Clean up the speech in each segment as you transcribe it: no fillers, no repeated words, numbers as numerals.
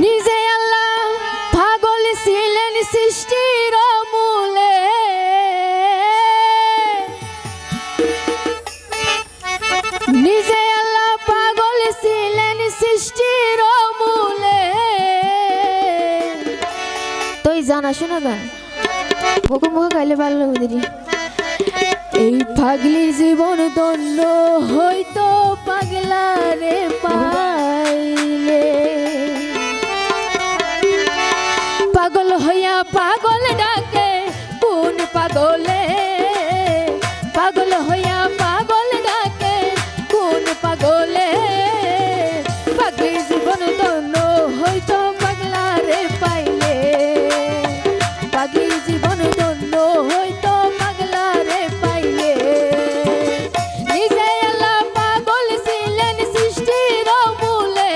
নিজে আল্লাহ পাগল ছিলেন সৃষ্টির মূলে, নিজে আল্লাহ পাগল ছিলেন সৃষ্টির মূলে। তুই জানা শোনা গান মুখ মুখ গাইলে ভালো হবে। এই পাগলির জীবন ধন্য হইতো পাগলারে পাইলে, পাগল হইয়া পাগল ডাকে কোন পাগলে, পাগল হইয়া পাগল ডাকে কোন পাগলে। পাগলির জীবন ধন্য হইতো পাগলারে পাইলে, পাগলির জীবন ধন্য হইতো পাগলারে পাইলে। নিজে আল্লাহ পাগল ছিলেন সৃষ্টির মূলে,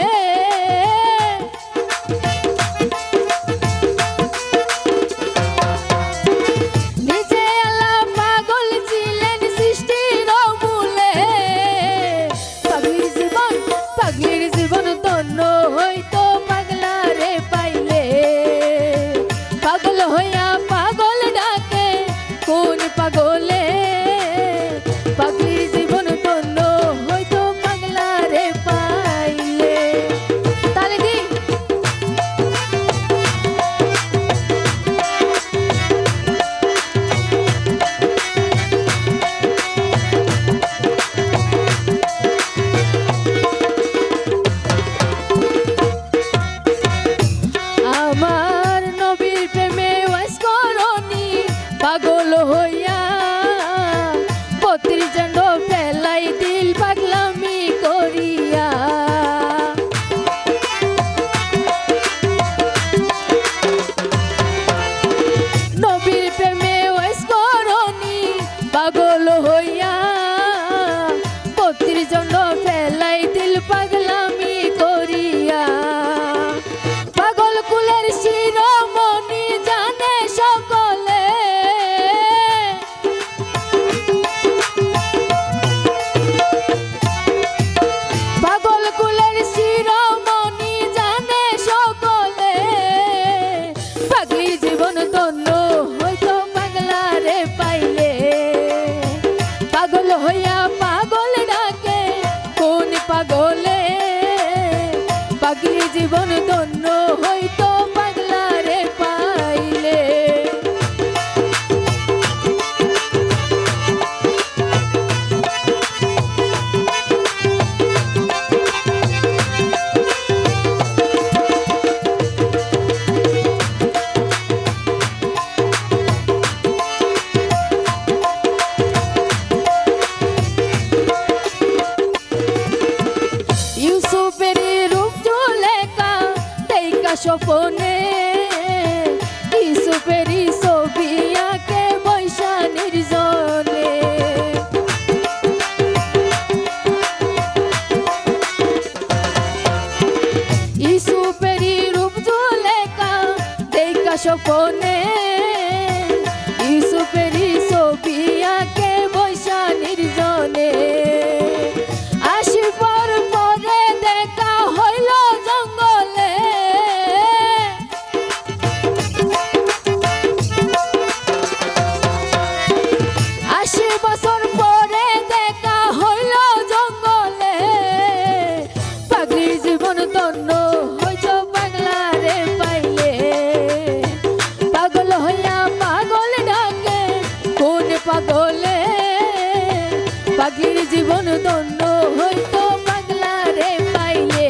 নিজে আল্লাহ পাগল ছিলেন সৃষ্টির মূলে। পাগলির জীবন ধন্য হইতো পাগলারে পাইলে, পাগল হইয়া পাগল ডাকে কোন পাগলে। পাগলির জীবন ধন্য হইতো পাগলারে পাইলে। তালে দি আমার নবীর প্রেমে ওয়াস করনি পাগল হইয়া, 32 জন ফেলাই দিল পাগলামি করিয়া। নবীর প্রেমে ওয়াস করনি পাগল হইয়া, 32 জন ফেলাই দিল পাগলামি করিয়া। পাগল কুলের শিরোমণি জানে সকলে, পাগল কুলের শিরোমণি জানে সকলে। পাগলির জীবন ধন্য হইতো পাগলারে পাইলে, পাগল হইয়া পাগল ডাকে কোন পাগলে। পাগলির জীবন ধন্য হইতো পাগলারে পাইলে। ইউসুফের রূপ জুলেখা দেখা স্বপনে, ইউসুফের ছবি আঁকে বৈশা নির্জনে। ইউসুফের রূপ জুলেখা দেখা স্বপনে, ইউসুফের ছবি আঁকে বৈশা নির্জনে। আসিবার পরে দেখা হইল জঙ্গলে, পাখির জীবন ধন্য হইতো পাগলারে পাইলে।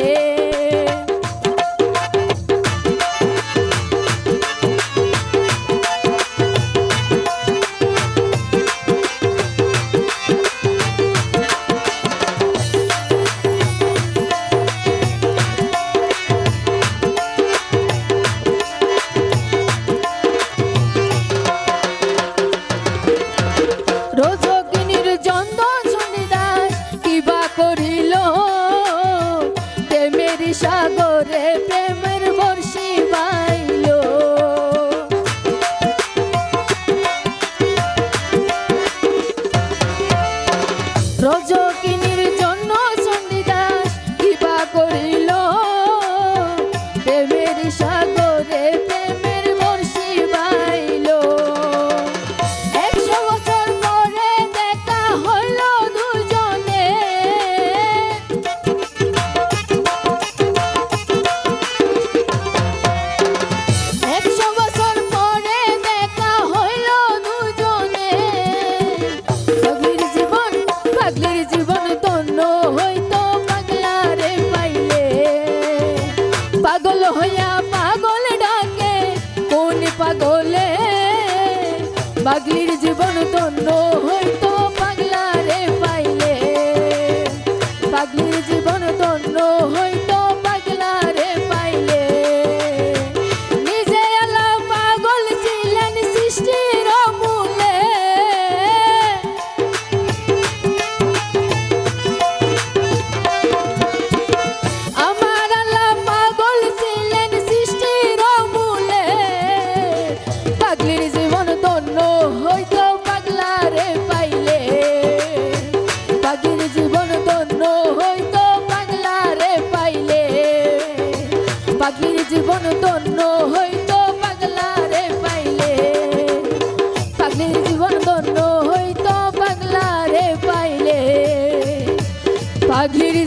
রজকিনীর চন্দন শুনিদাস কিবা করিল, প্রেমের সাগরে প্রেমের বর্ষি বাইল। রজকিনীর চন্দন শুনিদাস কিবা করিল, হইয়া পাগল ডাকে কোন পাগলে পাগলির জীবন ধন্য হইতো পাগলারে পাইলে পাগলির জীবন ধন্য হইতো পাগলারে পাইলে নিজে আল্লাহ পাগল ছিলেন সৃষ্টির মূলে আমার আল্লাহ পাগল ছিলেন সৃষ্টির মূলে পাগলির জীবন ধন্য হইতো পাগলারে পাইলে পাগলির জীবন ধন্য হইতো পাগলারে পাইলে পাগলির জীবন ধন্য হইতো পাগলারে পাইলে পাগলির জীবন ধন্য হইতো পাগলারে পাইলে পাগলির